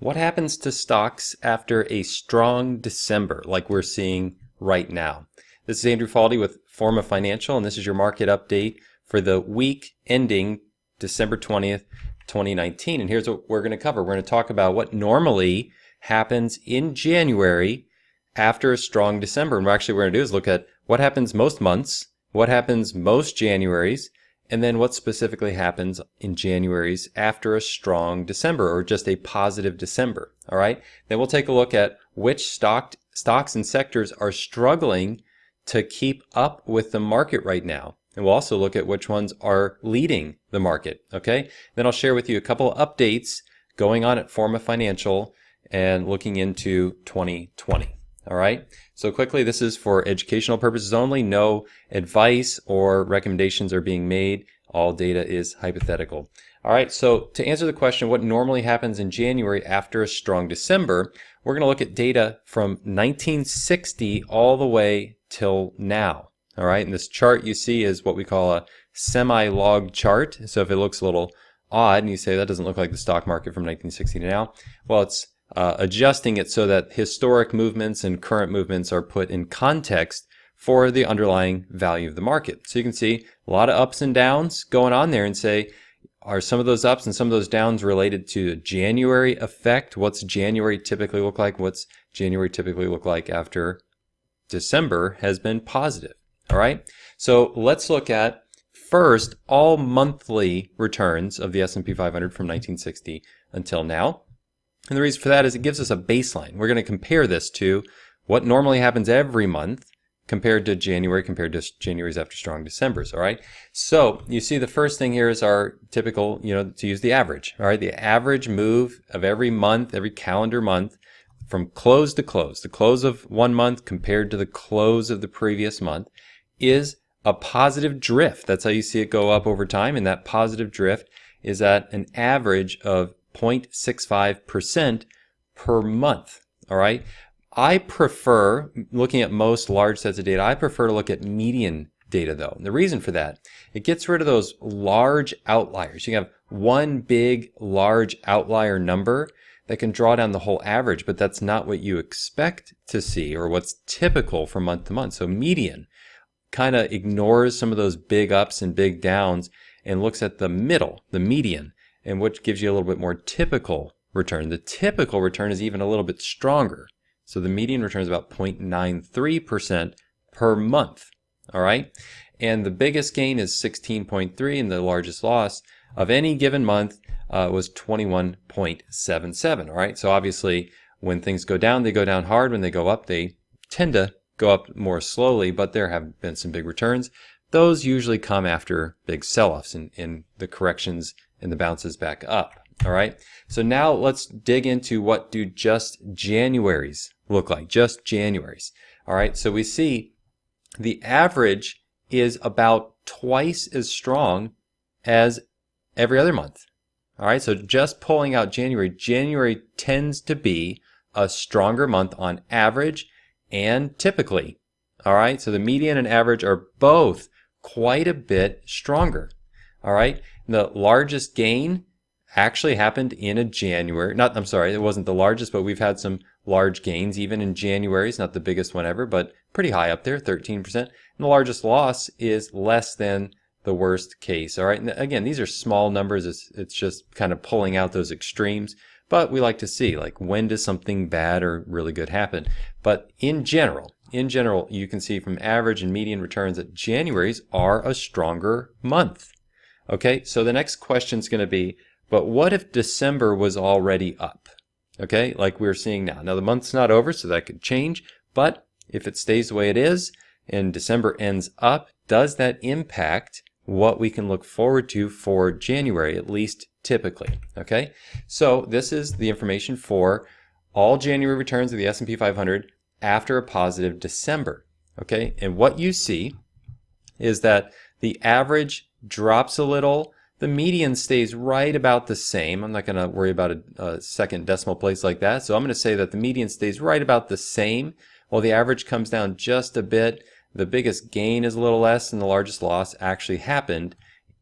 What happens to stocks after a strong December like we're seeing right now? This is Andrew Faldy with Forma Financial, and this is your market update for the week ending December 20th, 2019. And here's what we're going to cover. We're going to talk about what normally happens in January after a strong December. And what we're going to do is look at what happens most months, what happens most Januaries, and then what specifically happens in Januaries after a strong December or just a positive December. All right. Then we'll take a look at which stocks and sectors are struggling to keep up with the market right now. And we'll also look at which ones are leading the market. Okay. Then I'll share with you a couple of updates going on at Forma Financial and looking into 2020. All right. So quickly, this is for educational purposes only. No advice or recommendations are being made. All data is hypothetical. All right. So to answer the question, what normally happens in January after a strong December, we're going to look at data from 1960 all the way till now. All right. And this chart you see is what we call a semi-log chart. So if it looks a little odd and you say that doesn't look like the stock market from 1960 to now, well, it's adjusting it so that historic movements and current movements are put in context for the underlying value of the market. So you can see a lot of ups and downs going on there and say, are some of those ups and some of those downs related to the January effect? What's January typically look like? What's January typically look like after December has been positive? All right. So let's look at first all monthly returns of the S&P 500 from 1960 until now. And the reason for that is it gives us a baseline. We're going to compare this to what normally happens every month compared to January's after strong Decembers, all right? So you see the first thing here is our typical, to use the average, all right? The average move of every month, every calendar month from close to close, the close of one month compared to the close of the previous month is a positive drift. That's how you see it go up over time, and that positive drift is at an average of 0.65% per month. All right. I prefer, looking at most large sets of data, I prefer to look at median data though. And the reason for that, it gets rid of those large outliers. You have one big large outlier number that can draw down the whole average, but that's not what you expect to see or what's typical from month to month. So median kind of ignores some of those big ups and big downs and looks at the middle, the median, and which gives you a little bit more typical return. The typical return is even a little bit stronger. So the median return is about 0.93% per month. All right. And the biggest gain is 16.3, and the largest loss of any given month was 21.77. All right. So obviously when things go down, they go down hard. When they go up, they tend to go up more slowly, but there have been some big returns. Those usually come after big sell-offs in the corrections and the bounces back up. All right. So now let's dig into what do just Januaries look like, just Januaries. All right. So we see the average is about twice as strong as every other month. All right. So just pulling out January tends to be a stronger month on average and typically. All right. So the median and average are both quite a bit stronger. All right. The largest gain actually happened in a January. It wasn't the largest, but we've had some large gains even in January. It's not the biggest one ever, but pretty high up there, 13%. And the largest loss is less than the worst case. All right. And again, these are small numbers. It's just kind of pulling out those extremes, but we like to see like when does something bad or really good happen. But in general, you can see from average and median returns that Januaries are a stronger month. Okay, so the next question is going to be, but what if December was already up? Okay, like we're seeing now. Now the month's not over, so that could change. But if it stays the way it is and December ends up, does that impact what we can look forward to for January, at least typically? Okay, so this is the information for all January returns of the S&P 500 after a positive December. Okay, and what you see is that the average drops a little. The median stays right about the same. I'm not going to worry about a second decimal place like that. So I'm going to say that the median stays right about the same while the average comes down just a bit. The biggest gain is a little less, and the largest loss actually happened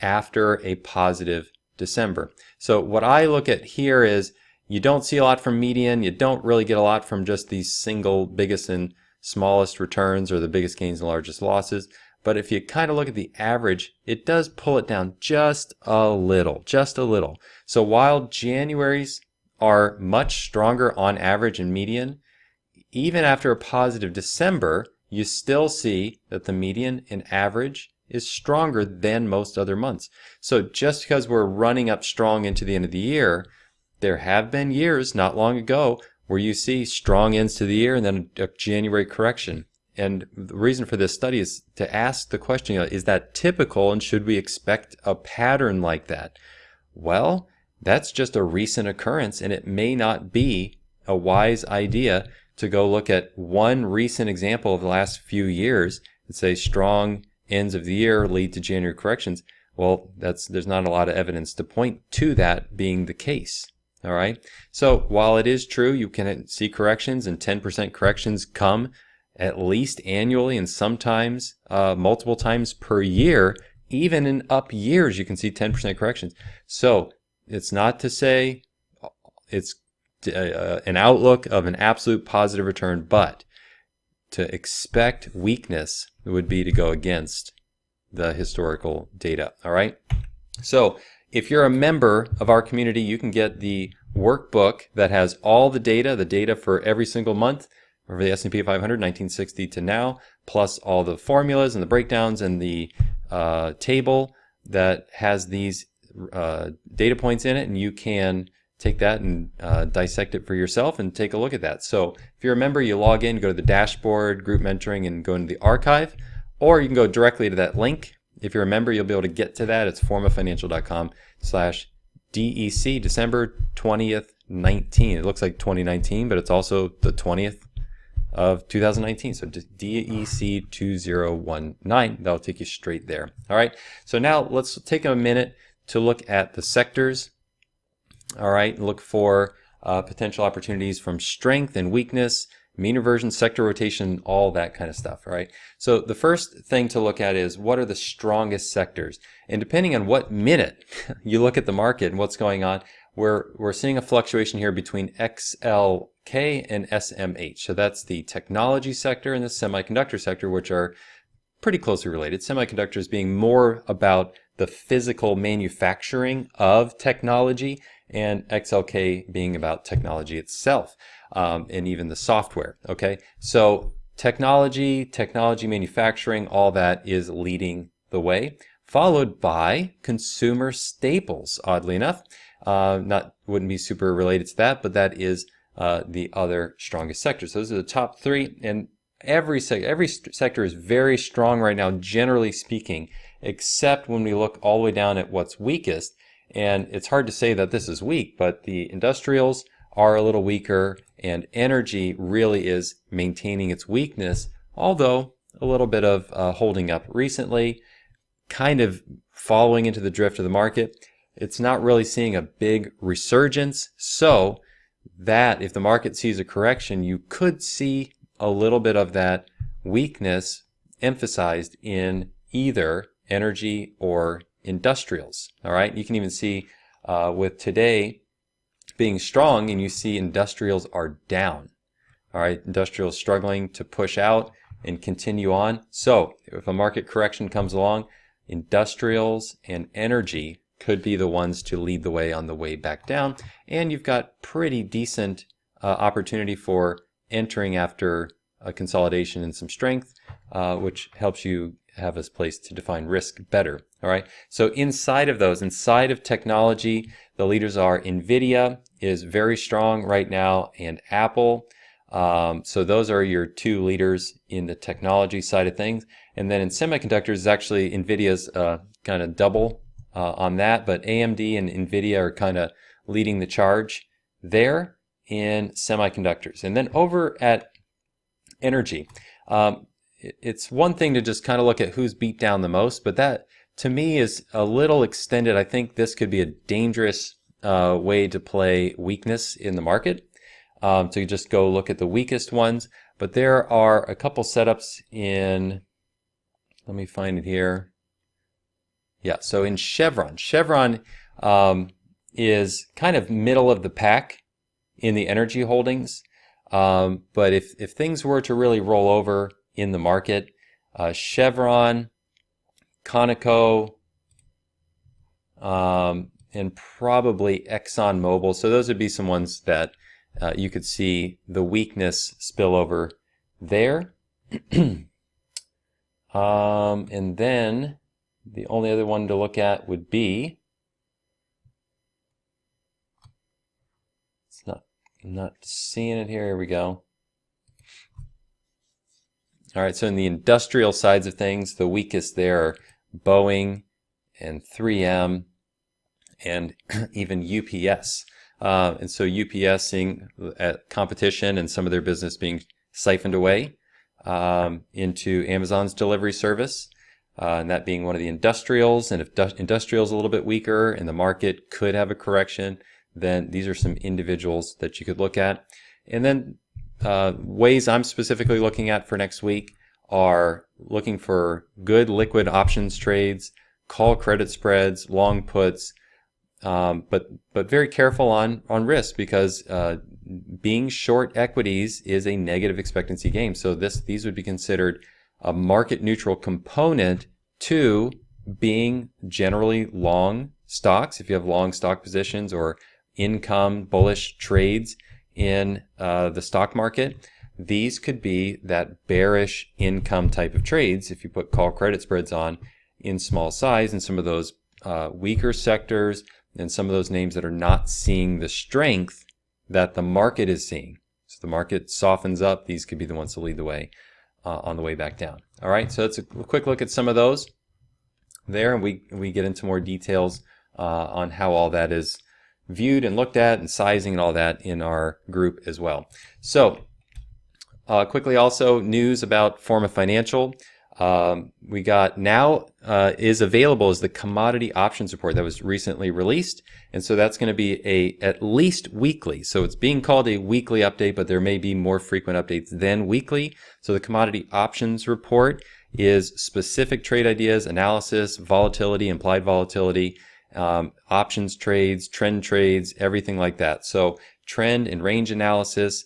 after a positive December. So what I look at here is You don't see a lot from median. You don't really get a lot from just these single biggest and smallest returns or the biggest gains and largest losses. But if you kind of look at the average, it does pull it down just a little, just a little. So while January's are much stronger on average and median, even after a positive December, you still see that the median and average is stronger than most other months. So just because we're running up strong into the end of the year, there have been years not long ago where you see strong ends to the year and then a January correction. And the reason for this study is to ask the question, is that typical, and should we expect a pattern like that? Well, that's just a recent occurrence, and it may not be a wise idea to go look at one recent example of the last few years and say strong ends of the year lead to January corrections. Well, there's not a lot of evidence to point to that being the case. All right. So while it is true you can see corrections, and 10% corrections come at least annually and sometimes multiple times per year, even in up years you can see 10% corrections. So it's not to say it's an outlook of an absolute positive return, but to expect weakness would be to go against the historical data. All right. So if you're a member of our community, you can get the workbook that has all the data for every single month for the S&P 500, 1960 to now, plus all the formulas and the breakdowns and the table that has these data points in it, and you can take that and dissect it for yourself and take a look at that. So if you're a member, you log in, go to the dashboard, group mentoring, and go into the archive, or you can go directly to that link. If you're a member, you'll be able to get to that. It's formafinancial.com/DEC, December 20th, 19. It looks like 2019, but it's also the 20th of 2019. So DEC 2019, that'll take you straight there. All right. So now let's take a minute to look at the sectors. All right. Look for potential opportunities from strength and weakness, mean reversion, sector rotation, all that kind of stuff. All right. So the first thing to look at is what are the strongest sectors? And depending on what minute you look at the market and what's going on, we're seeing a fluctuation here between XLK and SMH. So that's the technology sector and the semiconductor sector, which are pretty closely related. Semiconductors being more about the physical manufacturing of technology, and XLK being about technology itself, and even the software. Okay, so technology manufacturing, all that is leading the way, followed by consumer staples. Oddly enough, wouldn't be super related to that, but that is the other strongest sector. So those are the top three, and every sector is very strong right now, generally speaking, except when we look all the way down at what's weakest. And it's hard to say that this is weak, but the industrials are a little weaker, and energy really is maintaining its weakness, although a little bit of holding up recently, kind of following into the drift of the market. It's not really seeing a big resurgence, so that if the market sees a correction, you could see a little bit of that weakness emphasized in either energy or industrials. All right, you can even see with today being strong, and you see industrials are down. All right, industrials struggling to push out and continue on. So if a market correction comes along, industrials and energy could be the ones to lead the way on the way back down, and you've got pretty decent opportunity for entering after a consolidation and some strength, which helps you have a place to define risk better. All right. So inside of technology, the leaders are NVIDIA is very strong right now, and Apple. So those are your two leaders in the technology side of things. And then in semiconductors, actually NVIDIA's kind of double on that, but AMD and NVIDIA are kind of leading the charge there in semiconductors. And then over at energy, it's one thing to just kind of look at who's beat down the most, but that to me is a little extended. I think this could be a dangerous way to play weakness in the market, to just go look at the weakest ones. But there are a couple setups in, let me find it here. Yeah, so in Chevron is kind of middle of the pack in the energy holdings. But if things were to really roll over in the market, Chevron, Conoco, and probably ExxonMobil. So those would be some ones that you could see the weakness spill over there. And then the only other one to look at would be, I'm not seeing it here. Here we go. All right, so in the industrial sides of things, the weakest there are Boeing and 3M and even UPS. And so UPS seeing competition and some of their business being siphoned away into Amazon's delivery service, and that being one of the industrials. And if industrial is a little bit weaker and the market could have a correction, then these are some individuals that you could look at. And then ways I'm specifically looking at for next week are looking for good liquid options trades, call credit spreads, long puts, but very careful on risk, because being short equities is a negative expectancy game. So these would be considered a market neutral component to being generally long stocks. If you have long stock positions or income bullish trades in the stock market, these could be that bearish income type of trades if you put call credit spreads on in small size in some of those weaker sectors and some of those names that are not seeing the strength that the market is seeing. So the market softens up, these could be the ones to lead the way on the way back down. All right, so that's a quick look at some of those there, and we get into more details on how all that is viewed and looked at and sizing and all that in our group as well. So quickly also news about Forma Financial. We got now is available as the commodity options report that was recently released. And so that's going to be at least weekly. So it's being called a weekly update, but there may be more frequent updates than weekly. So the commodity options report is specific trade ideas, analysis, volatility, implied volatility, options trades, trend trades, everything like that. So trend and range analysis,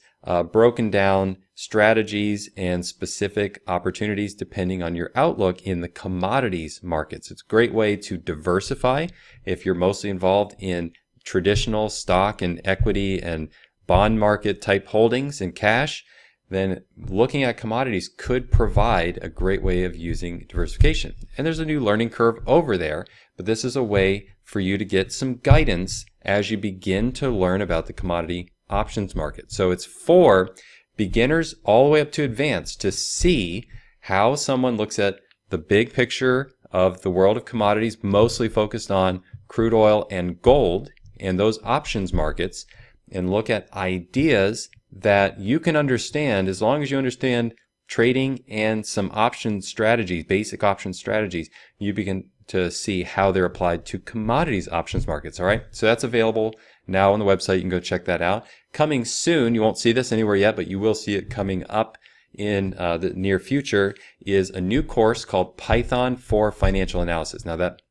broken down strategies and specific opportunities depending on your outlook in the commodities markets. It's a great way to diversify if you're mostly involved in traditional stock and equity and bond market type holdings and cash. Then looking at commodities could provide a great way of using diversification. And there's a new learning curve over there, but this is a way for you to get some guidance as you begin to learn about the commodity options market. So it's for beginners all the way up to advanced to see how someone looks at the big picture of the world of commodities, mostly focused on crude oil and gold and those options markets, and look at ideas that you can understand as long as you understand trading and some option strategies, basic option strategies. You begin to see how they're applied to commodities options markets. All right. So that's available now on the website. You can go check that out. Coming soon, you won't see this anywhere yet, but you will see it coming up in the near future, is a new course called Python for Financial Analysis. Now that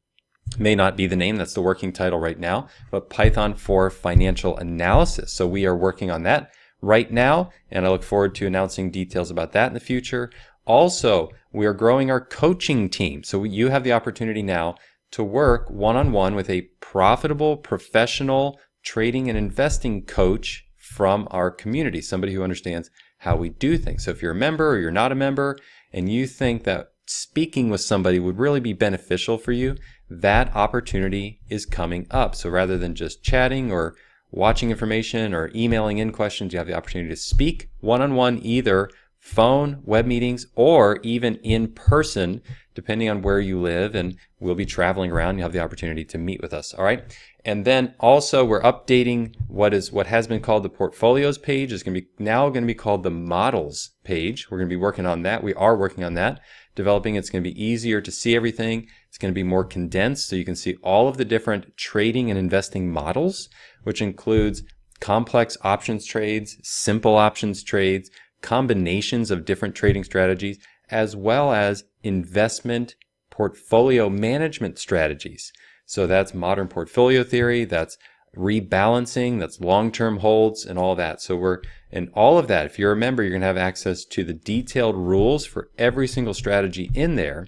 may not be the name, that's the working title right now, but Python for Financial Analysis. So we are working on that right now, and I look forward to announcing details about that in the future. Also, we are growing our coaching team. So you have the opportunity now to work one-on-one with a profitable, professional trading and investing coach from our community, somebody who understands how we do things. So if you're a member or you're not a member and you think that speaking with somebody would really be beneficial for you, that opportunity is coming up. So rather than just chatting or watching information or emailing in questions, you have the opportunity to speak one-on-one, either phone, web meetings, or even in person, depending on where you live. And we'll be traveling around. You have the opportunity to meet with us. All right. And then also we're updating what has been called the portfolios page. Is now going to be called the models page. We're going to be working on that. We are working on that, developing. It's going to be easier to see everything. It's going to be more condensed, so you can see all of the different trading and investing models, which includes complex options trades, simple options trades, combinations of different trading strategies, as well as investment portfolio management strategies. So that's modern portfolio theory, that's rebalancing, that's long-term holds and all that. So we're in all of that. If you're a member, you're going to have access to the detailed rules for every single strategy in there,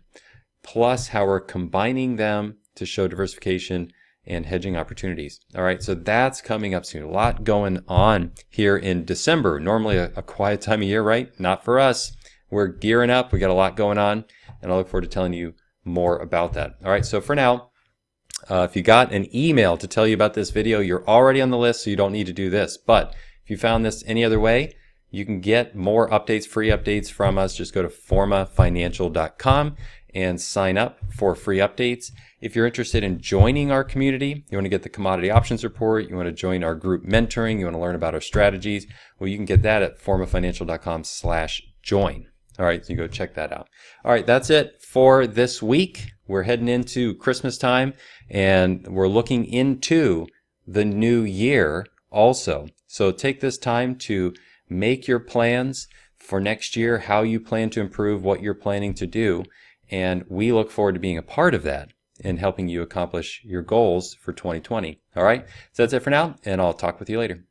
plus how we're combining them to show diversification and hedging opportunities. All right, so that's coming up soon. A lot going on here in December. Normally a quiet time of year, right? Not for us. We're gearing up. We got a lot going on, and I look forward to telling you more about that. All right, so for now, if you got an email to tell you about this video, you're already on the list, so you don't need to do this. But if you found this any other way, you can get more updates, free updates from us. Just go to formafinancial.com and sign up for free updates. If you're interested in joining our community, you want to get the commodity options report, you want to join our group mentoring, you want to learn about our strategies, well, you can get that at formafinancial.com/join. All right, so you go check that out. All right, that's it for this week. We're heading into Christmas time, and we're looking into the new year also. So take this time to make your plans for next year, how you plan to improve, what you're planning to do, and we look forward to being a part of that and helping you accomplish your goals for 2020. All right, so that's it for now, and I'll talk with you later.